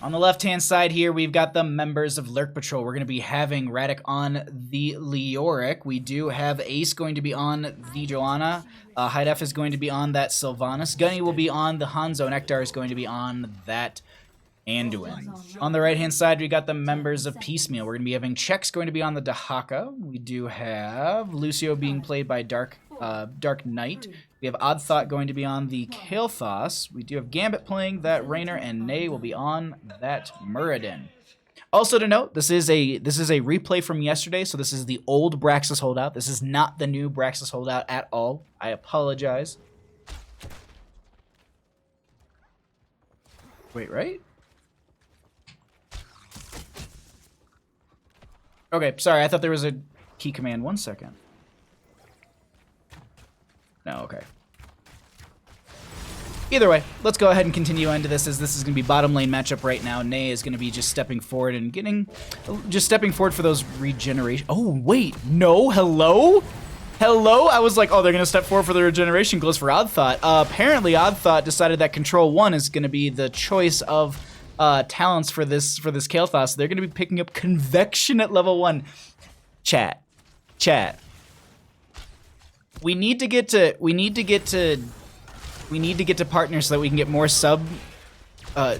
On the left-hand side here, we've got the members of Lurk Patrol. We're going to be having Radic on the Leoric. We do have Ace going to be on the Joanna. High Def is going to be on that Sylvanas. Gunny will be on the Hanzo. And Ektar is going to be on that Anduin. On the right-hand side, we got the members of Piecemeal. We're going to be having Chex going to be on the Dahaka. We do have Lucio being played by Dark Knight. We have Odd Thought going to be on the Kael'thas. We do have Gambit playing that Raynor, and Nay will be on that Muradin. Also to note, this is a replay from yesterday, so this is the old Braxis holdout. This is not the new Braxis holdout at all. I apologize. Wait, right? Okay, sorry, I thought there was a key command. 1 second. No, okay. Either way, let's go ahead and continue into this, as this is going to be bottom lane matchup right now. Nay is going to be just stepping forward and stepping forward for those regeneration. Oh, wait, no, hello? Hello? I was like, oh, they're going to step forward for the regeneration glows for Odd Thought. Apparently, Odd Thought decided that Control 1 is going to be the choice of talents for this Kael'thas. They're going to be picking up Convection at level 1. Chat. We need to get to partners so that we can get more oh my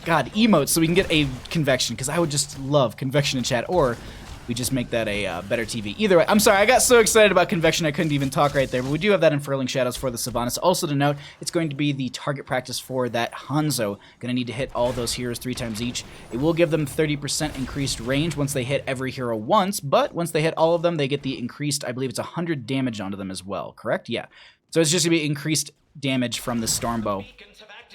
god, emotes, so we can get a Convection, because I would just love Convection in chat, or we just make that a better TV. Either way, I'm sorry, I got so excited about Convection I couldn't even talk right there, but we do have that in Furling Shadows for the Sylvanas. Also to note, it's going to be the target practice for that Hanzo. Gonna need to hit all those heroes 3 times each. It will give them 30% increased range once they hit every hero once, but once they hit all of them, they get the increased, I believe it's 100 damage onto them as well, correct? Yeah. So it's just gonna be increased damage from the Stormbow.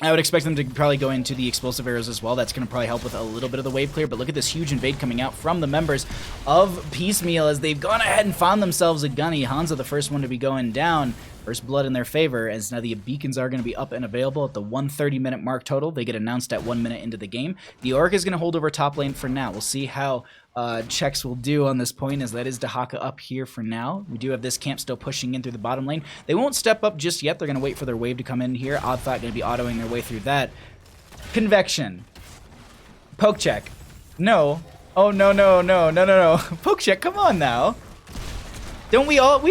I would expect them to probably go into the explosive arrows as well. That's going to probably help with a little bit of the wave clear. But look at this huge invade coming out from the members of Piecemeal as they've gone ahead and found themselves a Gunny. Hanzo, the first one to be going down. First blood in their favor, as now the beacons are going to be up and available at the 130-minute mark total. They get announced at 1 minute into the game. The Orc is going to hold over top lane for now. We'll see how Chex will do on this point, as that is Dahaka up here for now. We do have this camp still pushing in through the bottom lane. They won't step up just yet. They're going to wait for their wave to come in here. Odd Thought going to be autoing their way through that. Convection. Poke check. No. Oh, no. Poke check, come on now. Don't we all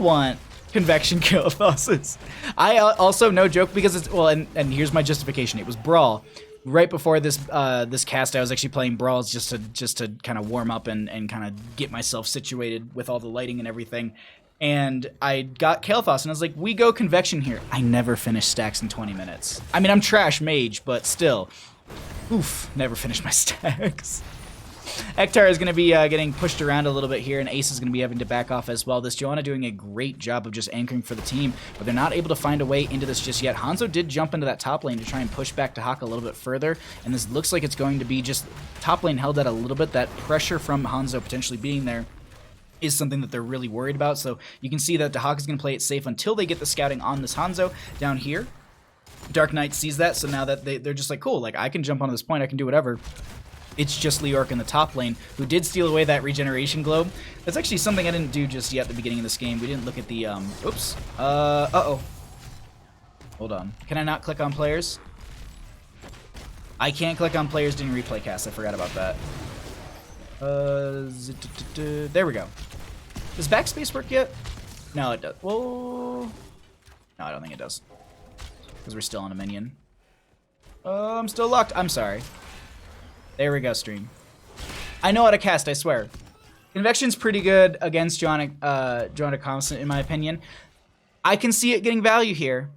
want Convection Kael'thas? I also, no joke, because it's, well, and here's my justification. It was Brawl. Right before this this cast, I was actually playing Brawls just to kind of warm up and kind of get myself situated with all the lighting and everything. And I got Kael'thas, and I was like, we go Convection here. I never finished stacks in 20 minutes. I mean, I'm trash mage, but still. Oof, never finished my stacks. Ektar is going to be getting pushed around a little bit here, and Ace is going to be having to back off as well. This Joanna doing a great job of just anchoring for the team, but they're not able to find a way into this just yet. Hanzo did jump into that top lane to try and push back Dahaka a little bit further, and this looks like it's going to be just top lane held at a little bit. That pressure from Hanzo potentially being there is something that they're really worried about, so you can see that Dahaka is going to play it safe until they get the scouting on this Hanzo down here. Dark Knight sees that, so now that they're just like, cool, like I can jump onto this point, I can do whatever. It's just Lurk in the top lane, who did steal away that regeneration globe. That's actually something I didn't do just yet at the beginning of this game. We didn't look at the, oops. Uh-oh. Hold on. Can I not click on players? I can't click on players during replay cast. I forgot about that. There we go. Does backspace work yet? No, it does. Whoa. No, I don't think it does. Because we're still on a minion. I'm still locked. I'm sorry. There we go, stream. I know how to cast, I swear. Convection's pretty good against Joanna Constant, in my opinion. I can see it getting value here.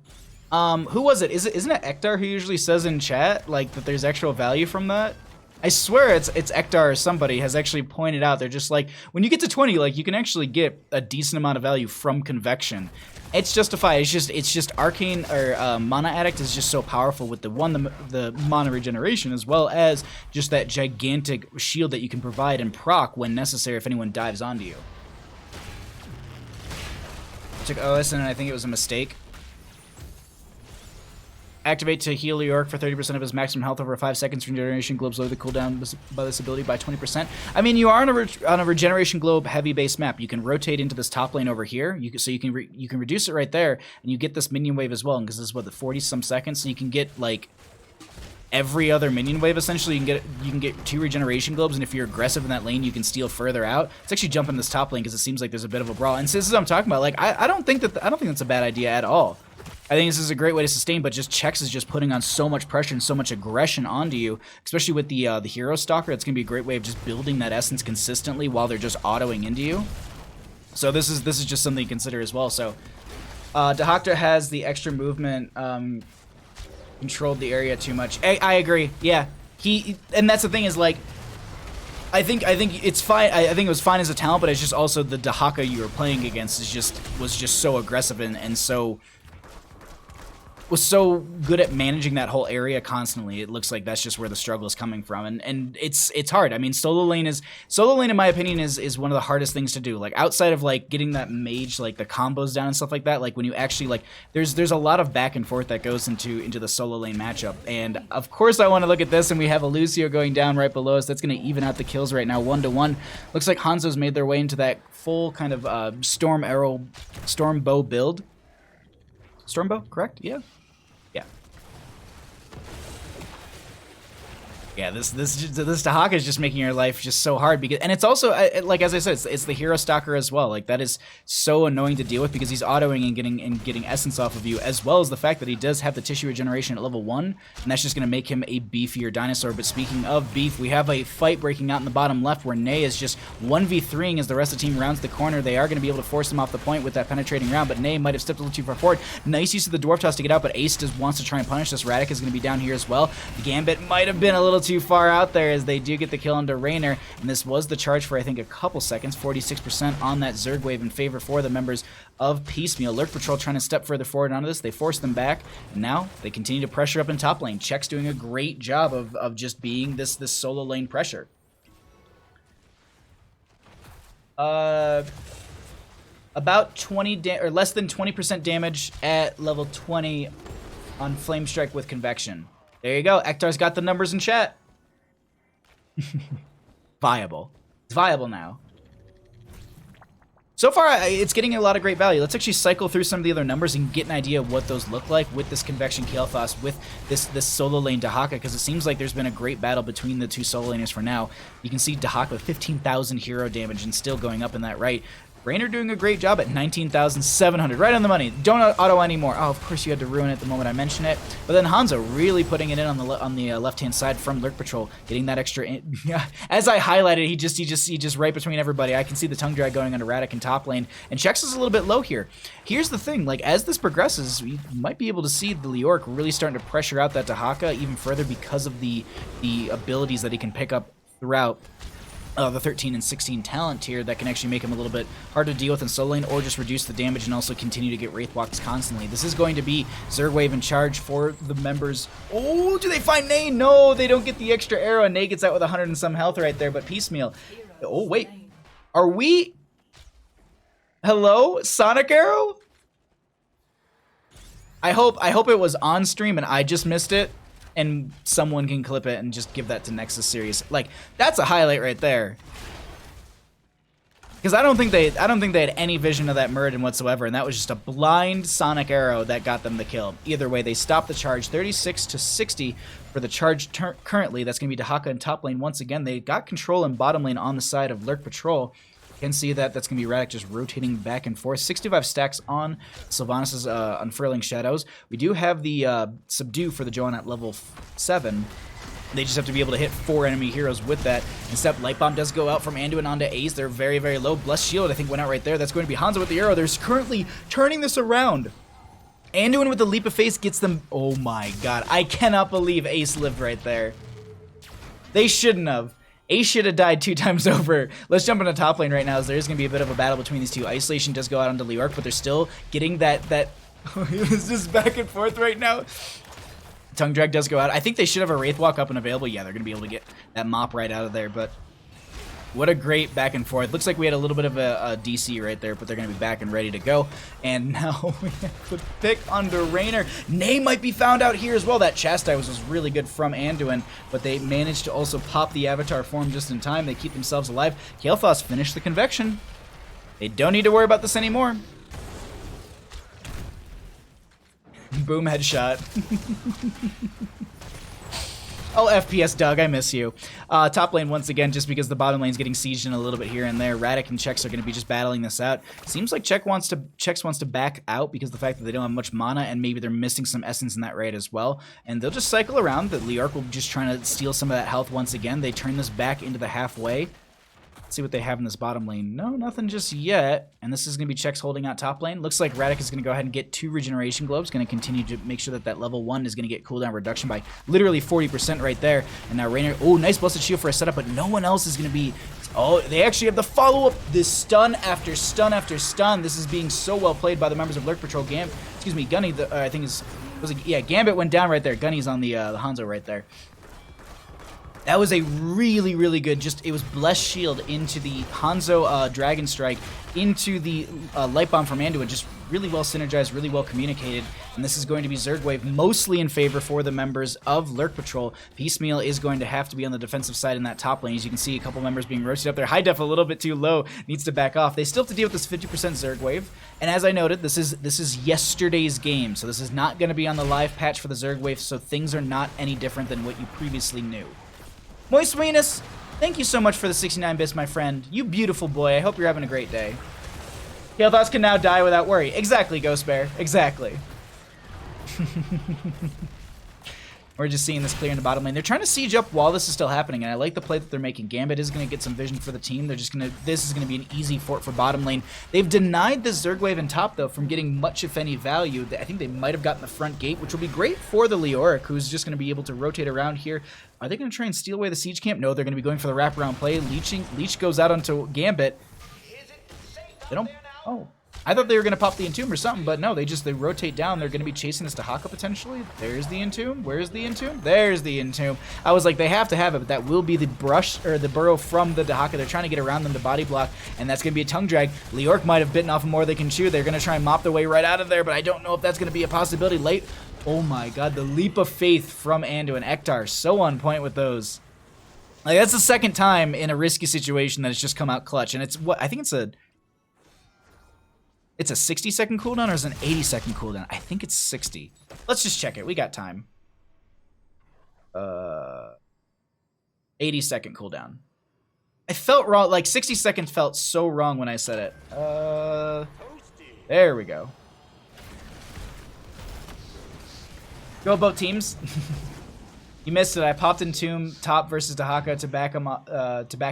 Who was it? Isn't it Ektar who usually says in chat, like, that there's actual value from that? I swear it's Ektar or somebody has actually pointed out, they're just like, when you get to 20, like, you can actually get a decent amount of value from Convection. It's justified. It's just Arcane, or Mana Addict is just so powerful with the mana regeneration, as well as just that gigantic shield that you can provide and proc when necessary if anyone dives onto you. Took OS and I think it was a mistake. Activate to heal Lurk for 30% of his maximum health over 5 seconds. Regeneration globes lower the cooldown by this ability by 20%. I mean, you are on a regeneration globe heavy base map. You can rotate into this top lane over here. You can reduce it right there, and you get this minion wave as well. Because this is what, the 40 some seconds, so you can get like every other minion wave. Essentially, you can get 2 regeneration globes, and if you're aggressive in that lane, you can steal further out. Let's actually jump in this top lane because it seems like there's a bit of a brawl. And so this is what I'm talking about. Like I don't think that's a bad idea at all. I think this is a great way to sustain, but just Chex is just putting on so much pressure and so much aggression onto you, especially with the hero stalker. It's gonna be a great way of just building that essence consistently while they're just autoing into you. So this is just something to consider as well. So Dahakta has the extra movement. Controlled the area too much. I agree. Yeah, and that's the thing is like, I think it's fine. I think it was fine as a talent, but it's just also the Dahaka you were playing against was just so aggressive and was so good at managing that whole area constantly. It looks like that's just where the struggle is coming from, and it's hard. I mean, solo lane in my opinion is one of the hardest things to do. Like outside of like getting that mage, like the combos down and stuff like that. Like when you actually like, there's a lot of back and forth that goes into the solo lane matchup. And of course, I want to look at this, and we have a Lucio going down right below us. That's going to even out the kills right now, 1-1. Looks like Hanzo's made their way into that full kind of storm bow build. Storm bow, correct? Yeah. Yeah, this Dahaka is just making your life just so hard because, and it's also like as I said, it's the hero stalker as well. Like that is so annoying to deal with because he's autoing and getting essence off of you, as well as the fact that he does have the tissue regeneration at level 1, and that's just gonna make him a beefier dinosaur. But speaking of beef, we have a fight breaking out in the bottom left where Ney is just 1v3ing as the rest of the team rounds the corner. They are gonna be able to force him off the point with that penetrating round, but Ney might have stepped a little too far forward. Nice use of the dwarf toss to get out, but Ace just wants to try and punish this. Radic is gonna be down here as well. The Gambit might have been a little too far out there as they do get the kill onto Raynor, and this was the charge for I think a couple seconds. 46% on that Zerg wave in favor for the members of Piecemeal. Lurk Patrol trying to step further forward onto this. They force them back, and now they continue to pressure up in top lane. Check's doing a great job of just being this solo lane pressure. About 20 or less than 20% damage at level 20 on Flame Strike with Convection. There you go. Ektar's got the numbers in chat. Viable. It's viable now. So far, it's getting a lot of great value. Let's actually cycle through some of the other numbers and get an idea of what those look like with this Convection Kael'thas, with this solo lane Dahaka, because it seems like there's been a great battle between the two solo laners for now. You can see Dahaka with 15,000 hero damage and still going up in that right. Raynor doing a great job at 19,700, right on the money. Don't auto anymore. Oh, of course you had to ruin it the moment I mentioned it. But then Hanzo really putting it in on the left-hand side from Lurk Patrol, getting that extra. As I highlighted, he just right between everybody. I can see the tongue drag going under Radic in top lane, and Chex is a little bit low here. Here's the thing: like as this progresses, we might be able to see the Lurk really starting to pressure out that Dahaka even further because of the abilities that he can pick up throughout. The 13 and 16 talent tier that can actually make him a little bit hard to deal with in solo lane, or just reduce the damage and also continue to get Wraith Walks constantly. This is going to be Zerg Wave in charge for the members. Oh, do they find Ney? No, they don't get the extra arrow, and Ney gets out with 100 and some health right there, but Piecemeal. Oh, wait. Are we... Hello? Sonic Arrow? I hope it was on stream and I just missed it, and someone can clip it and just give that to Nexus series. Like, that's a highlight right there. Because I don't think they had any vision of that Muradin whatsoever, and that was just a blind Sonic Arrow that got them the kill. Either way, they stopped the charge, 36-60 for the charge currently. That's going to be Dahaka in top lane once again. They got control in bottom lane on the side of Lurk Patrol. You can see that that's going to be Radic just rotating back and forth. 65 stacks on Sylvanas' Unfurling Shadows. We do have the Subdue for the Joan at level 7. They just have to be able to hit 4 enemy heroes with that. Instead, Light Bomb does go out from Anduin onto Ace. They're very, very low. Blessed Shield, I think, went out right there. That's going to be Hanzo with the arrow. They're currently turning this around. Anduin with the Leap of Faith gets them... Oh my god. I cannot believe Ace lived right there. They shouldn't have. Ace should have died 2 times over. Let's jump into top lane right now, as there's going to be a bit of a battle between these two. Isolation does go out onto Lurk, but they're still getting that... It's just back and forth right now. Tongue Drag does go out. I think they should have a Wraith Walk up and available. Yeah, they're going to be able to get that mop right out of there, but what a great back and forth. Looks like we had a little bit of a DC right there, but they're going to be back and ready to go. And now we have the pick under Raynor. Ney might be found out here as well. That Chastise was really good from Anduin, but they managed to also pop the Avatar form just in time. They keep themselves alive. Kael'thas finished the Convection. They don't need to worry about this anymore. Boom, headshot. Oh, FPS Doug, I miss you. Top lane once again, just because the bottom lane's getting sieged in a little bit here and there. Radic and Chex are going to be just battling this out. Seems like Chex wants to back out because of the fact that they don't have much mana and maybe they're missing some essence in that raid as well. And they'll just cycle around. The Lurk will be just trying to steal some of that health once again. They turn this back into the halfway. See what they have in this bottom lane. No, nothing just yet. And this is going to be Chex holding out top lane. Looks like Radic is going to go ahead and get 2 regeneration globes. Going to continue to make sure that that level 1 is going to get cooldown reduction by literally 40% right there. And now Raynor, oh, nice Blessed Shield for a setup, but no one else is going to be... Oh, they actually have the follow-up. This stun after stun after stun. This is being so well played by the members of Lurk Patrol. Gunny, I think yeah, Gambit went down right there. Gunny's on the Hanzo right there. That was a really, really good, it was Blessed Shield into the Hanzo Dragon Strike, into the Light Bomb from Anduin, just really well synergized, really well communicated, and this is going to be Zerg Wave mostly in favor for the members of Lurk Patrol. Piecemeal is going to have to be on the defensive side in that top lane. As you can see, a couple members being rotated up there. High Def a little bit too low, needs to back off. They still have to deal with this 50% Zerg Wave, and as I noted, this is yesterday's game, so this is not going to be on the live patch for the Zerg Wave, so things are not any different than what you previously knew. Moist Venus, thank you so much for the 69 bits, my friend. You beautiful boy. I hope you're having a great day. Hail thoughts can now die without worry. Exactly, Ghost Bear. Exactly. We're just seeing this clear in the bottom lane. They're trying to siege up while this is still happening, and I like the play that they're making. Gambit is going to get some vision for the team. They're just going to... This is going to be an easy fort for bottom lane. They've denied the Zerg Wave in top, though, from getting much, if any, value. I think they might have gotten the front gate, which will be great for the Leoric, who's just going to be able to rotate around here. Are they going to try and steal away the siege camp? No, they're going to be going for the wraparound play. Leech goes out onto Gambit. They don't... Oh. I thought they were going to pop the Entomb or something, but no, they rotate down. They're going to be chasing this Dahaka potentially. There's the Entomb. Where's the Entomb? There's the Entomb. I was like, they have to have it, but that will be the brush or the burrow from the Dahaka. They're trying to get around them to body block, and that's going to be a tongue drag. Leoric might have bitten off more they can chew. They're going to try and mop their way right out of there, but I don't know if that's going to be a possibility late. Oh my god, the leap of faith from Anduin. Ektar, so on point with those. Like, that's the second time in a risky situation that it's just come out clutch, and it's what I think it's a 60-second cooldown or is it an 80-second cooldown? I think it's 60. Let's just check it. We got time. 80-second cooldown. I felt wrong. Like 60 seconds felt so wrong when I said it. There we go. Go both teams. You missed it. I popped in Tomb top versus Dahaka to back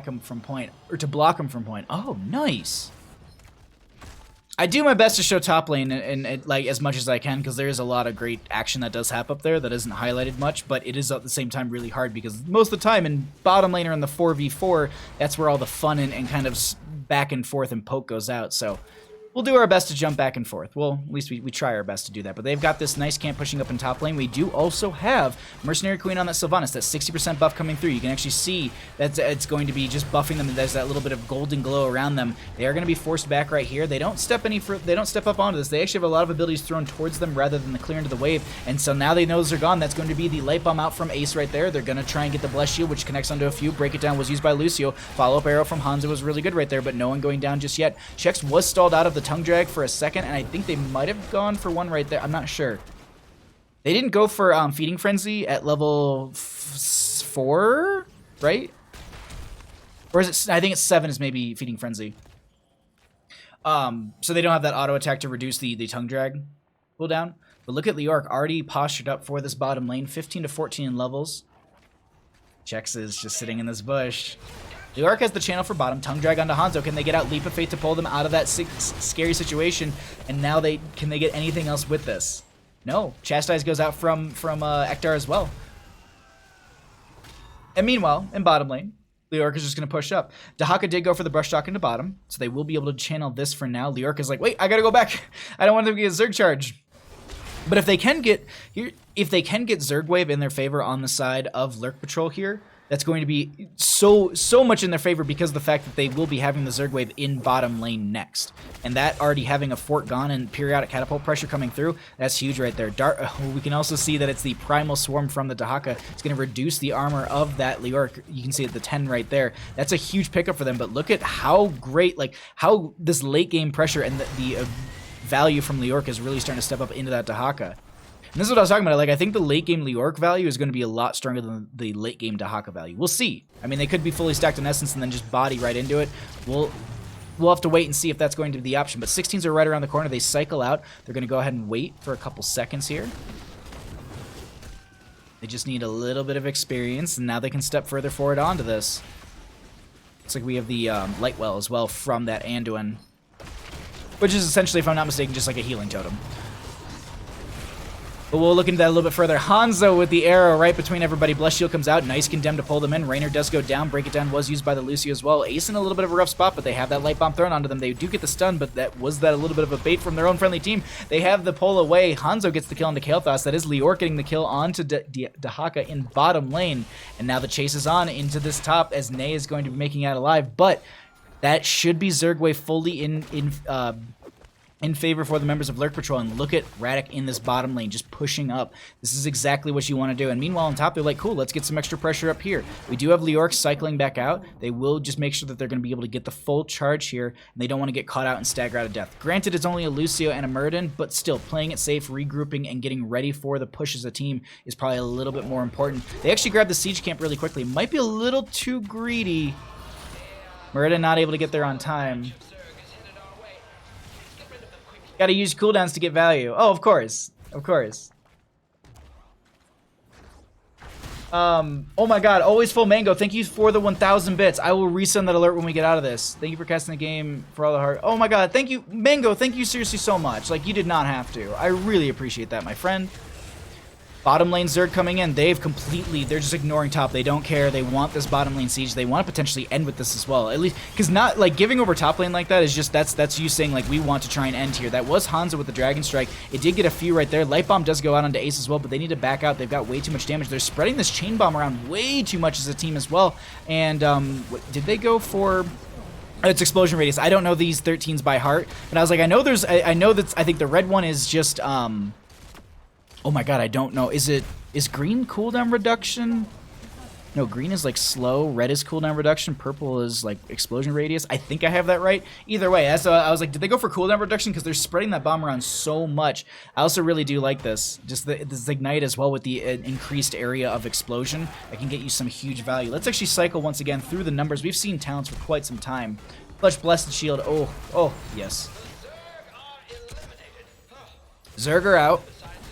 him from point, or to block him from point. Oh, nice. I do my best to show top lane and like as much as I can, because there is a lot of great action that does happen up there that isn't highlighted much, but it is at the same time really hard because most of the time in bottom lane or in the 4v4, that's where all the fun and kind of back and forth and poke goes out. So we'll do our best to jump back and forth. Well, at least we try our best to do that. But they've got this nice camp pushing up in top lane. We do also have Mercenary Queen on that Sylvanas. That 60% buff coming through. You can actually see that it's going to be just buffing them. There's that little bit of golden glow around them. They are going to be forced back right here. They don't step up onto this. They actually have a lot of abilities thrown towards them rather than the clear into the wave. And so now they know those are gone. That's going to be the Light Bomb out from Ace right there. They're going to try and get the Blessed Shield, which connects onto a few. Break it down was used by Lucio. Follow-up arrow from Hanzo was really good right there, but no one going down just yet. Chex was stalled out of the tongue drag for a second, and I think they might have gone for one right there. I'm not sure. They didn't go for Feeding Frenzy at level 4, right? Or is it? I think it's 7 is maybe Feeding Frenzy. So they don't have that auto attack to reduce the tongue drag cooldown. But look at Leoric already postured up for this bottom lane, 15 to 14 in levels. Chex is just sitting in this bush. Lurk has the channel for bottom. Tongue drag onto Hanzo. Can they get out Leap of Faith to pull them out of that scary situation? And now can they get anything else with this? No. Chastise goes out from Ektar as well. And meanwhile, in bottom lane, Lurk is just going to push up. Dahaka did go for the brush talk into bottom, so they will be able to channel this for now. Lurk is like, wait, I got to go back. I don't want them to get a Zerg charge. But if they can get Zerg Wave in their favor on the side of Lurk Patrol here, that's going to be so much in their favor because of the fact that they will be having the Zerg Wave in bottom lane next. And that already having a fort gone and periodic catapult pressure coming through, that's huge right there. We can also see that it's the Primal Swarm from the Dahaka. It's going to reduce the armor of that Leoric. You can see at the 10 right there. That's a huge pickup for them, but look at how great, like how this late game pressure and the value from Leoric is really starting to step up into that Dahaka. And this is what I was talking about. Like, I think the late game Lurk value is going to be a lot stronger than the late game Dahaka value. We'll see. I mean, they could be fully stacked in Essence and then just body right into it. We'll have to wait and see if that's going to be the option. But 16s are right around the corner. They cycle out. They're going to go ahead and wait for a couple seconds here. They just need a little bit of experience, and now they can step further forward onto this. Looks like we have the light well as well from that Anduin, which is essentially, if I'm not mistaken, just like a healing totem. But we'll look into that a little bit further. Hanzo with the arrow right between everybody. Bless Shield comes out. Nice condemn to pull them in. Raynor does go down. Break it down was used by the Lucio as well. Ace in a little bit of a rough spot, but they have that light bomb thrown onto them. They do get the stun, but that was a little bit of a bait from their own friendly team. They have the pull away. Hanzo gets the kill onto Kael'thas. That is Lurk getting the kill onto Dahaka in bottom lane. And now the chase is on into this top as Ney is going to be making out alive. But that should be Zergway fully in favor for the members of Lurk Patrol, and look at Radic in this bottom lane, just pushing up. This is exactly what you want to do. And meanwhile, on top, they're like, cool, let's get some extra pressure up here. We do have Lurk cycling back out. They will just make sure that they're going to be able to get the full charge here, and they don't want to get caught out and stagger out of death. Granted, it's only a Lucio and a Muradin, but still, playing it safe, regrouping, and getting ready for the push as a team is probably a little bit more important. They actually grabbed the siege camp really quickly. Might be a little too greedy. Muradin not able to get there on time. Gotta use cooldowns to get value. Oh, of course. Of course. Oh my god, always full mango. Thank you for the 1,000 bits. I will resend that alert when we get out of this. Thank you for casting the game for all the heart. Oh my god, thank you. Mango, thank you seriously so much. Like, you did not have to. I really appreciate that, my friend. Bottom lane Zerg coming in. They're just ignoring top. They don't care. They want this bottom lane siege. They want to potentially end with this as well. At least, because not, like, giving over top lane like that is just, that's you saying, like, we want to try and end here. That was Hanzo with the Dragon Strike. It did get a few right there. Light Bomb does go out onto Ace as well, but they need to back out. They've got way too much damage. They're spreading this Chain Bomb around way too much as a team as well. And, did they go for... It's Explosion Radius. I don't know these 13s by heart, but I was like, I know that, I think the red one is just, oh my god, I don't know. Is green cooldown reduction? No, green is like slow. Red is cooldown reduction. Purple is like explosion radius. I think I have that right. Either way, so I was like, did they go for cooldown reduction? Because they're spreading that bomb around so much. I also really do like this. Just this Ignite as well with the increased area of explosion. I can get you some huge value. Let's actually cycle once again through the numbers. We've seen talents for quite some time. Flesh Blessed Shield. Oh, yes. Zerg out.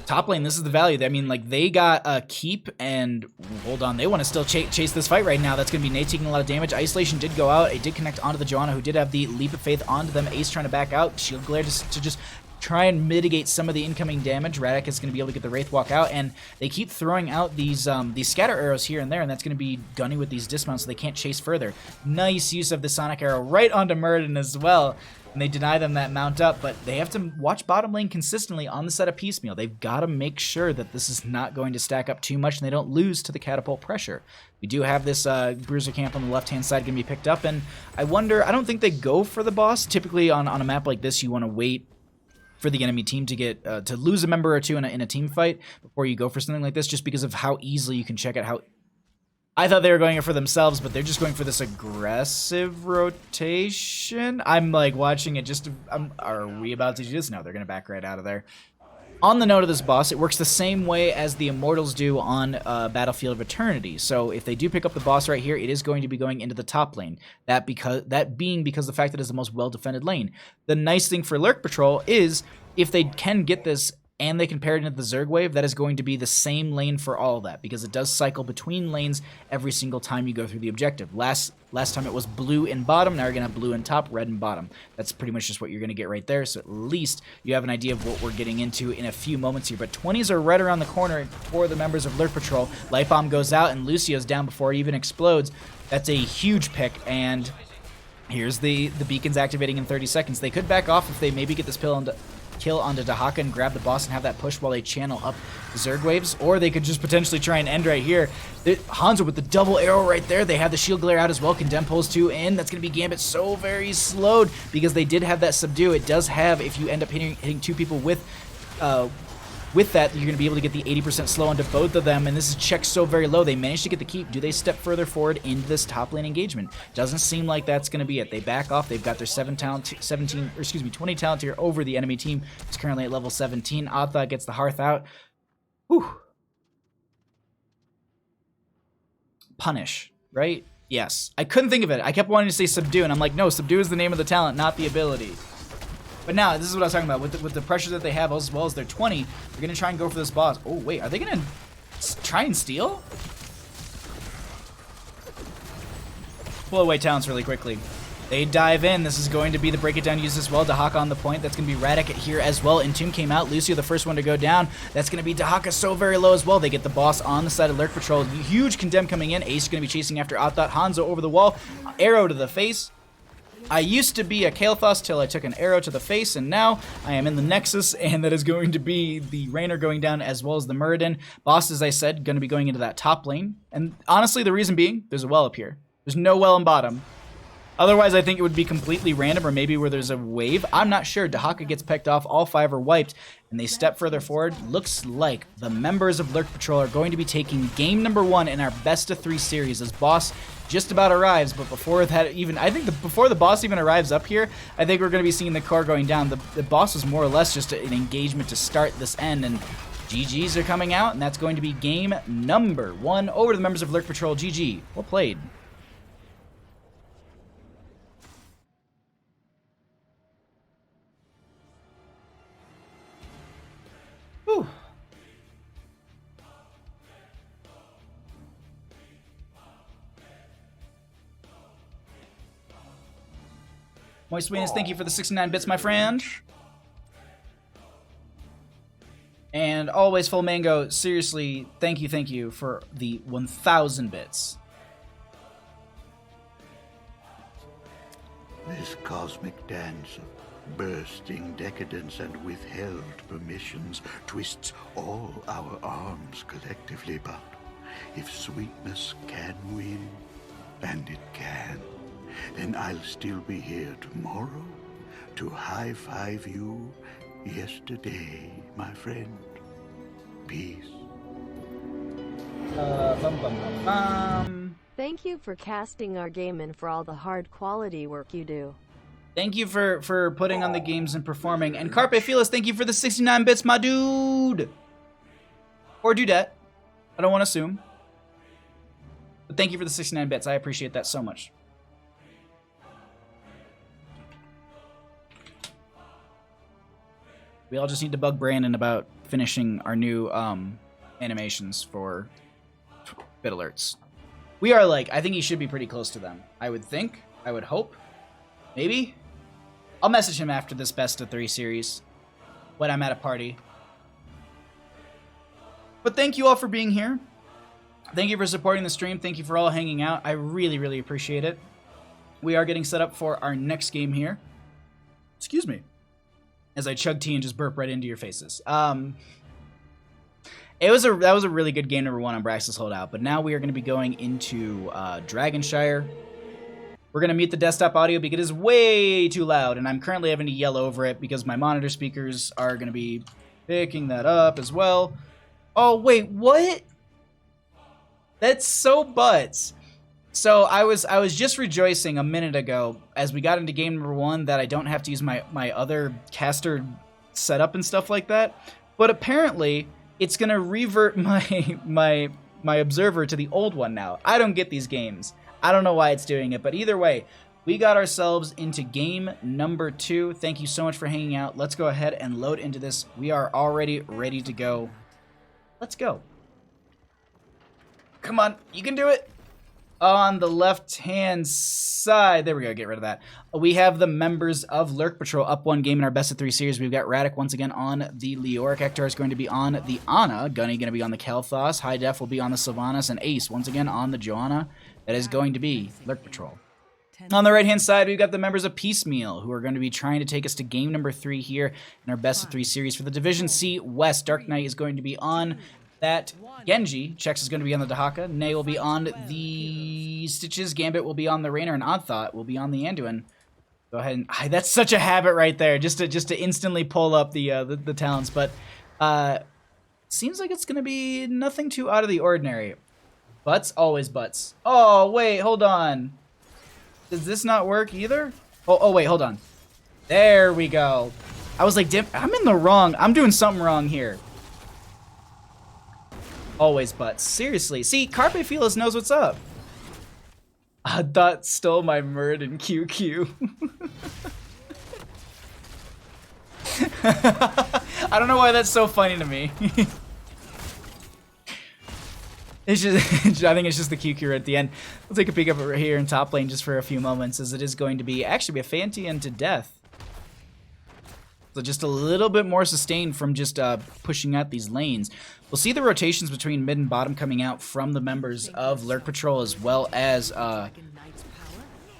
Top lane, this is the value. I mean, like, they got a keep, and hold on, they want to still chase this fight right now. That's going to be Nate taking a lot of damage. Isolation did go out. It did connect onto the Johanna, who did have the Leap of Faith onto them. Ace trying to back out. Shield Glare to just try and mitigate some of the incoming damage. Radic is going to be able to get the Wraith Walk out, and they keep throwing out these scatter arrows here and there, and that's going to be gunny with these dismounts so they can't chase further. Nice use of the Sonic Arrow right onto Muradin as well. And they deny them that mount up, but they have to watch bottom lane consistently on the set of Piecemeal. They've got to make sure that this is not going to stack up too much and they don't lose to the catapult pressure. We do have this Bruiser camp on the left-hand side going to be picked up, and I don't think they go for the boss. Typically on a map like this, you want to wait for the enemy team to get to lose a member or two in a team fight before you go for something like this, just because of how easily you can check out how... I thought they were going for themselves, but they're just going for this aggressive rotation. I'm like watching it just are we about to do this? No, they're going to back right out of there. On the note of this boss, it works the same way as the Immortals do on Battlefield of Eternity. So if they do pick up the boss right here, it is going to be going into the top lane. That being because the fact that it's the most well-defended lane. The nice thing for Lurk Patrol is if they can get this and they can pair it into the Zerg wave, that is going to be the same lane for all of that, because it does cycle between lanes every single time you go through the objective. Last time it was blue in bottom, now you're going to have blue in top, red in bottom. That's pretty much just what you're going to get right there, so at least you have an idea of what we're getting into in a few moments here. But 20s are right around the corner for the members of Lurk Patrol. Light Bomb goes out, and Lucio's down before it even explodes. That's a huge pick, and here's the beacons activating in 30 seconds. They could back off if they maybe get this kill onto Dahaka and grab the boss and have that push while they channel up the Zerg waves, or they could just potentially try and end right here. Hanzo with the double arrow right there. They have the shield glare out as well. Condemn pulls 2 in. That's going to be Gambit so very slowed because they did have that subdue. It does have, if you end up hitting 2 people with that, you're going to be able to get the 80% slow onto both of them, and this is checked so very low. They managed to get the keep. Do they step further forward into this top lane engagement? Doesn't seem like that's going to be it. They back off. They've got their 20 talent here over the enemy team. It's currently at level 17. Atha gets the Hearth out. Whew. Punish, right? Yes. I couldn't think of it. I kept wanting to say subdue, and I'm like, no, subdue is the name of the talent, not the ability. But now, this is what I was talking about. With the pressure that they have, as well as they're 20, they're going to try and go for this boss. Oh, wait. Are they going to try and steal? Pull away talents really quickly. They dive in. This is going to be the break it down used as well. Dahaka on the point. That's going to be Radic here as well. Entomb came out. Lucio the first one to go down. That's going to be Dahaka so very low as well. They get the boss on the side of Lurk Patrol. Huge Condemn coming in. Ace going to be chasing after Othot. Hanzo over the wall. Arrow to the face. I used to be a Kael'thas till I took an arrow to the face, and now I am in the Nexus, and that is going to be the Raynor going down as well as the Muradin. Boss, as I said, going to be going into that top lane. And honestly, the reason being, there's a well up here. There's no well in bottom. Otherwise, I think it would be completely random, or maybe where there's a wave. I'm not sure. Dahaka gets picked off. All 5 are wiped, and they step further forward. Looks like the members of Lurk Patrol are going to be taking game number 1 in our best of 3 series as boss just about arrives. But before that, even I think before the boss even arrives up here, I think we're going to be seeing the core going down. The boss is more or less just an engagement to start this end, and GGs are coming out, and that's going to be game number 1 over to the members of Lurk Patrol. GG. Well played. Whew. Moist Venus, thank you for the 69 bits, my friend. And always Full Mango, seriously, thank you for the 1,000 bits. This cosmic dance of bursting decadence and withheld permissions twists all our arms collectively, but if sweetness can win, and it can, then I'll still be here tomorrow to high-five you yesterday, my friend. Peace. Thank you for casting our game and for all the hard quality work you do. Thank you for putting on the games and performing. And Carpe Felis, thank you for the 69 bits, my dude. Or dudette. I don't want to assume. But thank you for the 69 bits. I appreciate that so much. We all just need to bug Brandon about finishing our new animations for bit alerts. We are like, I think he should be pretty close to them. I would think. I would hope. Maybe. I'll message him after this best of 3 series when I'm at a party. But thank you all for being here. Thank you for supporting the stream. Thank you for all hanging out. I really, really appreciate it. We are getting set up for our next game here. Excuse me. As I chug tea and just burp right into your faces. That was a really good game number 1 on Braxis Holdout. But now we are going to be going into Dragonshire. We're going to mute the desktop audio because it is way too loud, and I'm currently having to yell over it because my monitor speakers are going to be picking that up as well. Oh, wait, what? That's so butts. So I was just rejoicing a minute ago as we got into game number 1 that I don't have to use my other caster setup and stuff like that. But apparently, it's going to revert my observer to the old one now. I don't get these games. I don't know why it's doing it, but either way, we got ourselves into game number 2. Thank you so much for hanging out. Let's go ahead and load into this. We are already ready to go. Let's go. Come on, you can do it. On the left-hand side, there we go, get rid of that. We have the members of Lurk Patrol up 1 game in our best of 3 series. We've got Radic once again on the Leoric. Hector is going to be on the Ana. Gunny going to be on the Kael'thas. High Def will be on the Sylvanas. And Ace once again on the Joanna. That is going to be Lurk Patrol. On the right-hand side, we've got the members of Piecemeal, who are going to be trying to take us to game number 3 here in our best of 3 series for the Division C West. Dark Knight is going to be on that. Genji, Chex is going to be on the Dahaka. Nay will be on the Stitches. Gambit will be on the Raynor, and Oddthought will be on the Anduin. Go ahead and that's such a habit right there, just to instantly pull up the talents. But seems like it's going to be nothing too out of the ordinary. Butts, always butts. Oh wait, hold on. Does this not work either? Oh wait, hold on. There we go. I was like, I'm in the wrong. I'm doing something wrong here. Always but. Seriously. See, Carpe Felis knows what's up. Dot stole my murd in QQ. I don't know why that's so funny to me. It's just, I think it's just the QQ at the end. We'll take a peek up right here in top lane just for a few moments, as it is going to be actually a Fantian to death. So just a little bit more sustained from just pushing out these lanes. We'll see the rotations between mid and bottom coming out from the members of Lurk Patrol, as well as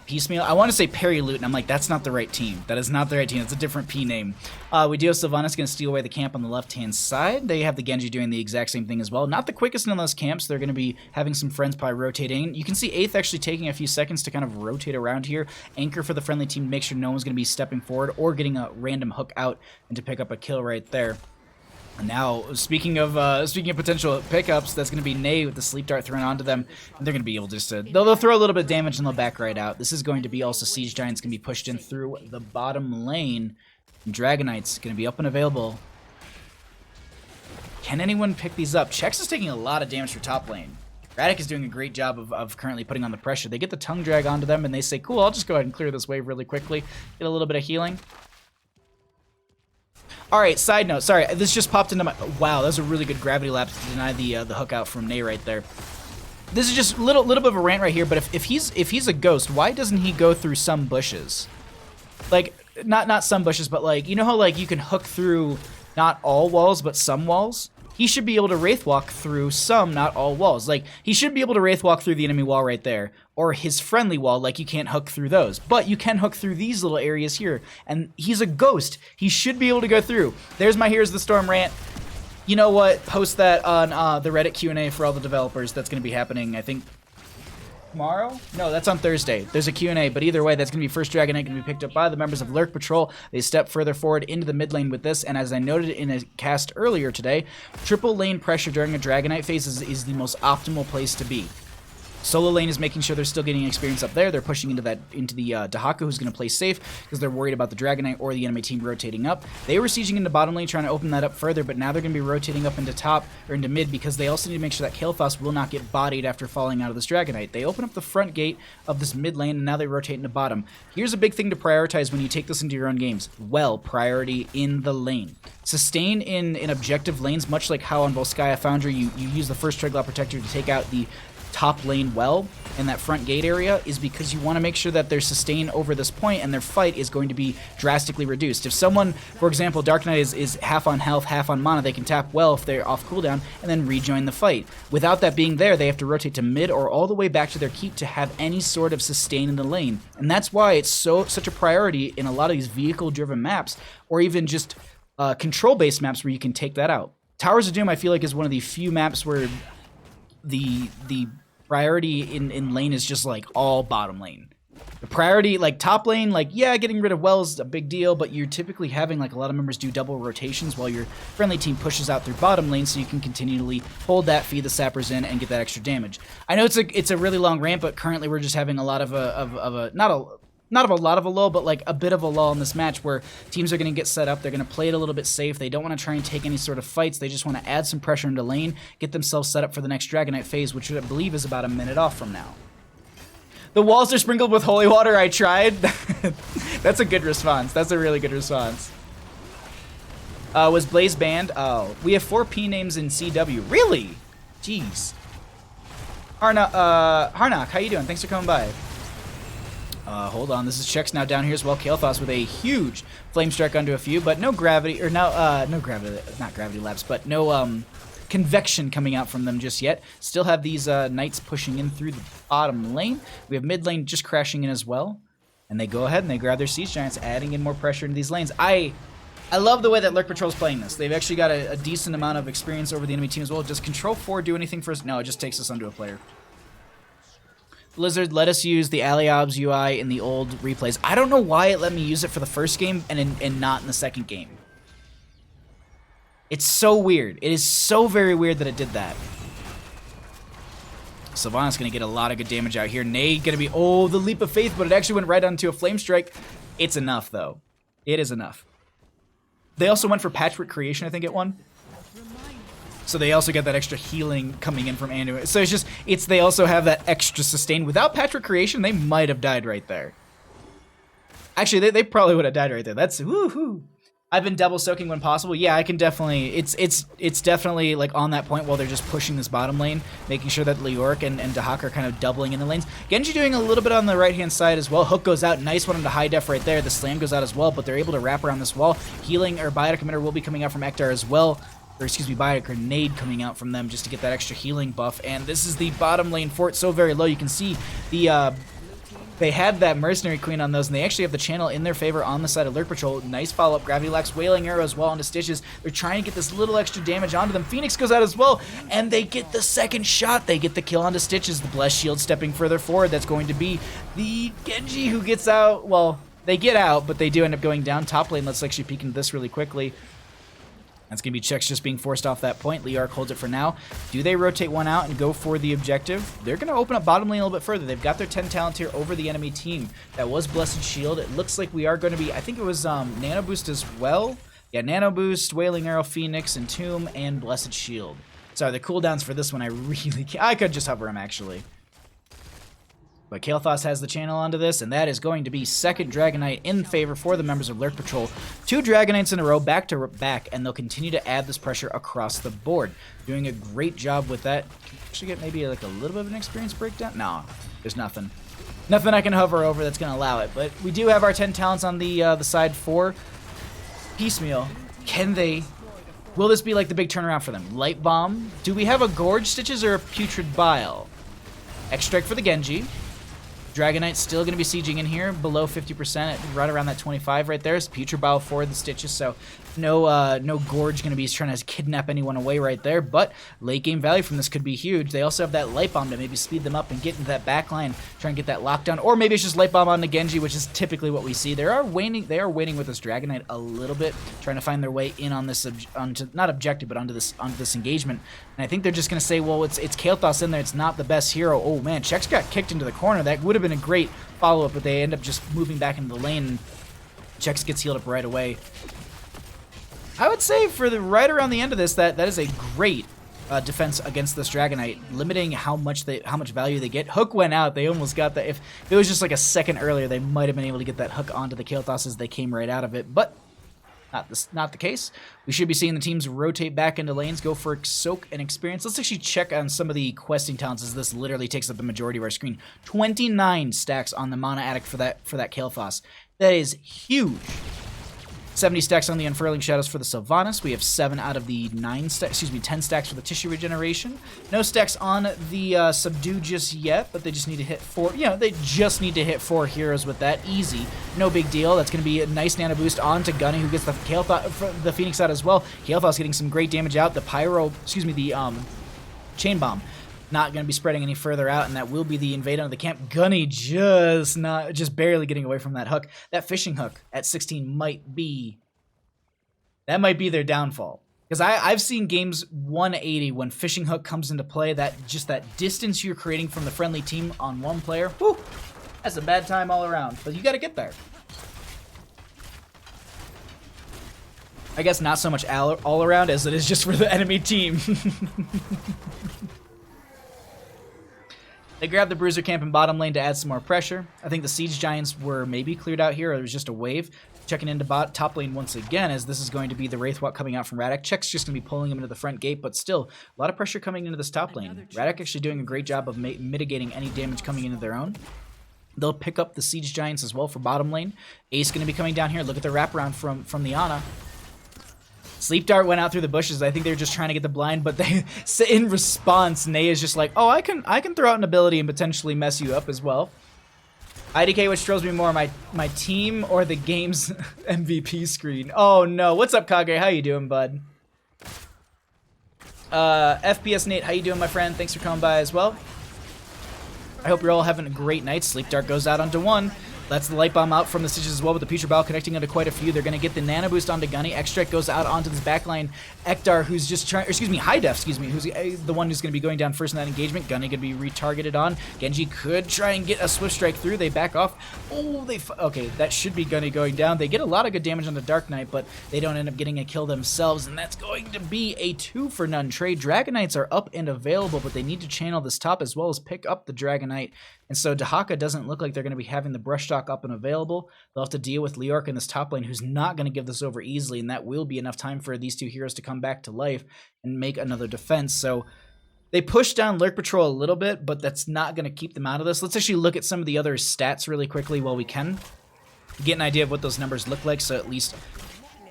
Piecemeal. I want to say Perry Loot, and I'm like, that's not the right team. That is not the right team. It's a different P name. We do have Sylvanas going to steal away the camp on the left-hand side. They have the Genji doing the exact same thing as well. Not the quickest in those camps. They're going to be having some friends probably rotating. You can see 8th actually taking a few seconds to kind of rotate around here. Anchor for the friendly team to make sure no one's going to be stepping forward or getting a random hook out and to pick up a kill right there. Now, speaking of potential pickups, that's going to be Nay with the sleep dart thrown onto them. And they're going to be able just to... They'll throw a little bit of damage and they'll back right out. This is going to be also Siege Giants going to be pushed in through the bottom lane. And Dragonite's going to be up and available. Can anyone pick these up? Chex is taking a lot of damage for top lane. Radic is doing a great job of currently putting on the pressure. They get the tongue drag onto them and they say, cool, I'll just go ahead and clear this wave really quickly. Get a little bit of healing. All right, side note. Sorry, this just popped into my... Wow, that was a really good gravity lapse to deny the hook out from Nay right there. This is just a little bit of a rant right here, but if he's a ghost, why doesn't he go through some bushes? Like, not some bushes, but like, you know how like you can hook through not all walls, but some walls? He should be able to Wraith Walk through some, not all walls. Like, he should be able to Wraith Walk through the enemy wall right there, or his friendly wall, like you can't hook through those. But you can hook through these little areas here, and he's a ghost. He should be able to go through. There's my Here's the Storm rant. You know what? Post that on the Reddit Q&A for all the developers. That's going to be happening, I think, tomorrow? No, that's on Thursday. There's a Q&A, but either way, that's going to be first Dragonite going to be picked up by the members of Lurk Patrol. They step further forward into the mid lane with this, and as I noted in a cast earlier today, triple lane pressure during a Dragonite phase is the most optimal place to be. Solo lane is making sure they're still getting experience up there. They're pushing into the Dahaka, who's going to play safe because they're worried about the Dragonite or the enemy team rotating up. They were sieging into bottom lane, trying to open that up further, but now they're going to be rotating up into top or into mid because they also need to make sure that Kael'thas will not get bodied after falling out of this Dragonite. They open up the front gate of this mid lane, and now they rotate into bottom. Here's a big thing to prioritize when you take this into your own games. Well, priority in the lane. Sustain in objective lanes, much like how on Volskaya Foundry you use the first Triglot Protector to take out the top lane well in that front gate area, is because you want to make sure that their sustain over this point and their fight is going to be drastically reduced. If someone, for example, Dark Knight is half on health, half on mana, they can tap well if they're off cooldown and then rejoin the fight. Without that being there, they have to rotate to mid or all the way back to their keep to have any sort of sustain in the lane. And that's why it's such a priority in a lot of these vehicle-driven maps, or even just control-based maps where you can take that out. Towers of Doom, I feel like, is one of the few maps where the priority in lane is just like all bottom lane. The priority, like top lane, like yeah, getting rid of wells is a big deal, but you're typically having like a lot of members do double rotations while your friendly team pushes out through bottom lane, so you can continually hold that, feed the sappers in, and get that extra damage. I know it's a really long rant, but currently we're just having a lot of a not a lot of a lull, but like a bit of a lull in this match where teams are going to get set up. They're going to play it a little bit safe. They don't want to try and take any sort of fights. They just want to add some pressure into lane, get themselves set up for the next Dragonite phase, which I believe is about a minute off from now. The walls are sprinkled with holy water. I tried. That's a good response. That's a really good response. Was Blaze banned? Oh, we have 4 P names in CW. Really? Jeez. Harnock, how you doing? Thanks for coming by. Hold on, this is Chex now down here as well. Kael'thas with a huge flame strike onto a few, but no gravity, or no gravity, not gravity lapse, but no convection coming out from them just yet. Still have these knights pushing in through the bottom lane. We have mid lane just crashing in as well, and they go ahead and they grab their Siege Giants, adding in more pressure into these lanes. I love the way that Lurk Patrol's playing this. They've actually got a decent amount of experience over the enemy team as well. Does Control 4 do anything for us? No, it just takes us onto a player. Blizzard let us use the Aliobs UI in the old replays. I don't know why it let me use it for the first game and not in the second game. It's so weird. It is so very weird that it did that. Sylvanas going to get a lot of good damage out here. Nay going to be, oh, the leap of faith, but it actually went right onto a flame strike. It's enough, though. It is enough. They also went for Patchwork Creation, I think, at one. So they also get that extra healing coming in from Andu. So they also have that extra sustain. Without Patrick Creation, they might have died right there. Actually, they probably would have died right there. That's woohoo. I've been double soaking when possible. Yeah, I can definitely. It's definitely like on that point while they're just pushing this bottom lane, making sure that Lurk and Dahak are kind of doubling in the lanes. Genji doing a little bit on the right hand side as well. Hook goes out, nice one into high def right there. The slam goes out as well, but they're able to wrap around this wall. Healing or biotic emitter will be coming out from Ektar as well. Or excuse me, biotic grenade coming out from them just to get that extra healing buff. And this is the bottom lane fort, so very low. You can see the. They had that Mercenary Queen on those, and they actually have the channel in their favor on the side of Lurk Patrol. Nice follow-up. Gravity Lax, Wailing Arrow as well onto Stitches. They're trying to get this little extra damage onto them. Phoenix goes out as well, and they get the second shot. They get the kill onto Stitches. The Blessed Shield stepping further forward. That's going to be the Genji who gets out. Well, they get out, but they do end up going down. Top lane, let's actually peek into this really quickly. That's going to be Chex just being forced off that point. Lurk holds it for now. Do they rotate one out and go for the objective? They're going to open up bottom lane a little bit further. They've got their 10 talent here over the enemy team. That was Blessed Shield. It looks like we are going to be, I think it was Nano Boost as well. Yeah, Nano Boost, Wailing Arrow, Phoenix, and Tomb, and Blessed Shield. Sorry, the cooldowns for this one I really can't. I could just hover him, actually. But Kael'thas has the channel onto this, and that is going to be second Dragonite in favor for the members of Lurk Patrol. 2 Dragonites in a row, back to back, and they'll continue to add this pressure across the board. Doing a great job with that. Actually get maybe like a little bit of an experience breakdown? No, there's nothing. Nothing I can hover over that's going to allow it. But we do have our 10 talents on the side for Piecemeal. Can they... Will this be like the big turnaround for them? Light Bomb? Do we have a Gorge Stitches or a Putrid Bile? X-Strike for the Genji. Dragonite's still going to be sieging in here, below 50%, right around that 25 right there. It's Putrid Bile for the Stitches, so no Gorge going to be trying to kidnap anyone away right there, but late game value from this could be huge. They also have that Light Bomb to maybe speed them up and get into that back line, try and get that lockdown, or maybe it's just Light Bomb on the Genji, which is typically what we see. They are waiting with this Dragonite a little bit, trying to find their way in on this, not objective, but onto this engagement. And I think they're just going to say, well, it's Kael'thas in there. It's not the best hero. Oh, man, Chex got kicked into the corner. That would have been a great follow-up, but they end up just moving back into the lane, and Chex gets healed up right away. I would say for the right around the end of this, that is a great defense against this Dragonite, limiting how much value they get. Hook went out. They almost got that. If it was just like a second earlier, they might have been able to get that hook onto the Kael'thas as they came right out of it, but not the case. We should be seeing the teams rotate back into lanes, go for soak and experience. Let's actually check on some of the questing talents, as this literally takes up the majority of our screen. 29 stacks on the Mana Addict for that Kael'thas. That is huge. 70 stacks on the Unfurling Shadows for the Sylvanas. We have 7 out of the 10 stacks for the Tissue Regeneration. No stacks on the Subdue just yet, but they just need to hit 4. You know, they just need to hit 4 heroes with that. Easy. No big deal. That's going to be a nice nano boost onto Gunny, who gets the the Phoenix out as well. Kael'thas getting some great damage out. The Chain Bomb not going to be spreading any further out, and that will be the invade onto the camp. Gunny just barely getting away from that hook. That fishing hook at 16 might be their downfall. Because I've seen games 180 when fishing hook comes into play, that distance you're creating from the friendly team on one player, whew, that's a bad time all around. But you got to get there. I guess not so much all around as it is just for the enemy team. They grabbed the Bruiser camp in bottom lane to add some more pressure. I think the Siege Giants were maybe cleared out here, or it was just a wave. Checking into top lane once again, as this is going to be the Wraithwalk coming out from Radek. Check's just going to be pulling him into the front gate, but still, a lot of pressure coming into this top lane. Radek actually doing a great job of mitigating any damage coming into their own. They'll pick up the Siege Giants as well for bottom lane. Ace going to be coming down here. Look at the wraparound from the Ana. Sleep Dart went out through the bushes. I think they were just trying to get the blind, but in response, Ney is just like, oh, I can throw out an ability and potentially mess you up as well. IDK, which throws me more, my team or the game's MVP screen? Oh no, what's up, Kage? How you doing, bud? FPS Nate, how you doing, my friend? Thanks for coming by as well. I hope you're all having a great night. Sleep Dart goes out onto 1. That's the light bomb out from the Stitches as well, with the Future Bow connecting onto quite a few. They're going to get the nano boost onto Gunny. Extract goes out onto this backline. Ektar, who's just trying, High Def, who's the one who's going to be going down first in that engagement. Gunny going to be retargeted on. Genji could try and get a Swift Strike through. They back off. Oh, okay, that should be Gunny going down. They get a lot of good damage on the Dark Knight, but they don't end up getting a kill themselves, and that's going to be a 2-for-none trade. Dragon Knights are up and available, but they need to channel this top as well as pick up the Dragon Knight. And so Dahaka doesn't look like they're going to be having the brush stock up and available. They'll have to deal with Lurk in this top lane, who's not going to give this over easily, and that will be enough time for these two heroes to come back to life and make another defense. So they push down Lurk Patrol a little bit, but that's not going to keep them out of this. Let's actually look at some of the other stats really quickly while we can, get an idea of what those numbers look like, so at least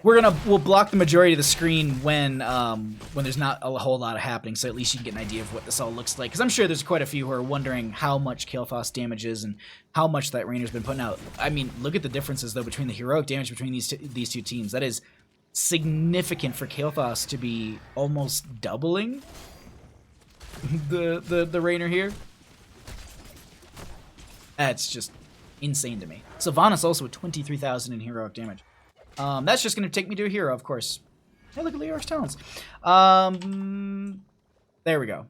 we'll block the majority of the screen when there's not a whole lot of happening, so at least you can get an idea of what this all looks like. Because I'm sure there's quite a few who are wondering how much Kael'thas damage is and how much that Rainer's been putting out. I mean, look at the differences though between the heroic damage between these two teams. That is significant for Kael'thas to be almost doubling the Rainer here. That's just insane to me. Sylvanas also with 23,000 in heroic damage. That's just going to take me to a hero, of course. Hey, look at Lurk's talents. There we go.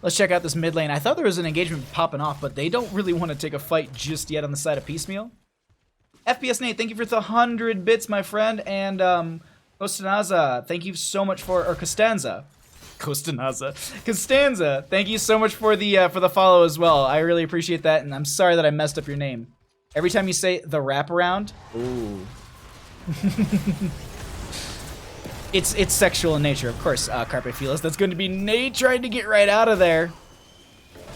Let's check out this mid lane. I thought there was an engagement popping off, but they don't really want to take a fight just yet on the side of Piecemeal. FPS Nate, thank you for the 100 bits, my friend. And Costanza, thank you so much for, or Costanza. Costanza. Thank you so much for the follow as well. I really appreciate that, and I'm sorry that I messed up your name. Every time you say the wraparound, ooh. It's sexual in nature, of course, Carpe Felis. That's going to be Nate trying to get right out of there.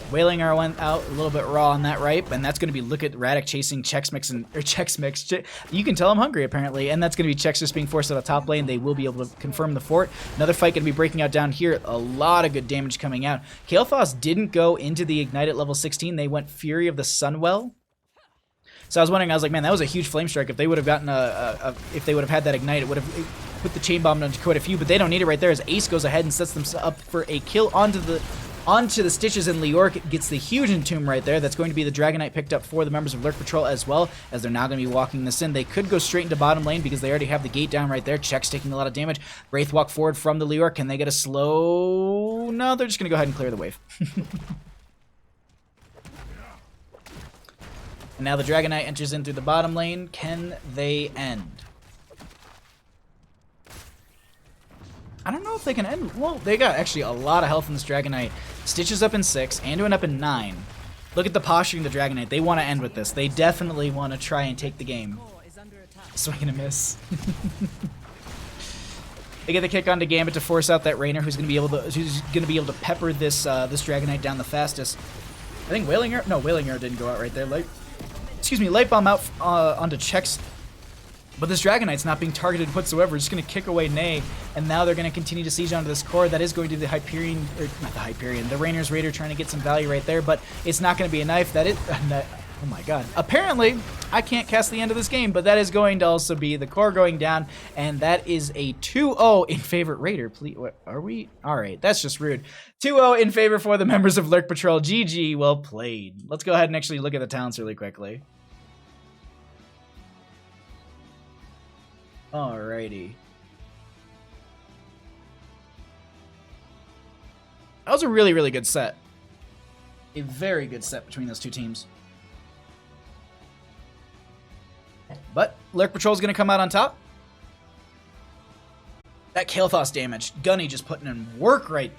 Wailing Arrow went out a little bit raw on that right, and that's going to be look at Radic chasing Chex Mix and Chex Mix. You can tell I'm hungry apparently, and that's going to be Chex just being forced out of top lane. They will be able to confirm the fort. Another fight going to be breaking out down here. A lot of good damage coming out. Kael'thas didn't go into the ignite at level 16. They went Fury of the Sunwell. So I was wondering, I was like, man, that was a huge flame strike. If they would have gotten if they would have had that ignite, it would have put the chain bomb onto quite a few. But they don't need it right there, as Ace goes ahead and sets them up for a kill onto the Stitches, and Lurk gets the huge entomb right there. That's going to be the Dragon Knight picked up for the members of Lurk Patrol as well, as they're now going to be walking this in. They could go straight into bottom lane because they already have the gate down right there. Check's taking a lot of damage. Wraith walk forward from the Lurk. Can they get a slow? No, they're just going to go ahead and clear the wave. And now the Dragon Knight enters in through the bottom lane. Can they end? I don't know if they can end. Well, they got actually a lot of health in this Dragon Knight. Stitches up in 6, Anduin up in 9. Look at the posturing of the Dragon Knight. They want to end with this. They definitely want to try and take the game. Swing and a miss. They get the kick onto Gambit to force out that Rainer, who's going to be able to pepper this this Dragon Knight down the fastest. I think Wailing Arrow. No, Wailing Arrow didn't go out right there. Light Bomb out onto Chex. But this Dragon Knight's not being targeted whatsoever. Just going to kick away Nay, and now they're going to continue to siege onto this core. That is going to be the Hyperion, or not the Hyperion, the Rainer's Raider trying to get some value right there, but it's not going to be a knife. That is, oh my god. Apparently, I can't cast the end of this game, but that is going to also be the core going down, and that is a 2-0 in favor. Raider, please, what are we? All right, that's just rude. 2-0 in favor for the members of Lurk Patrol. GG, well played. Let's go ahead and actually look at the talents really quickly. Alrighty. That was a really, really good set. A very good set between those two teams. But Lurk Patrol's going to come out on top. That Kael'thas damage. Gunny just putting in work right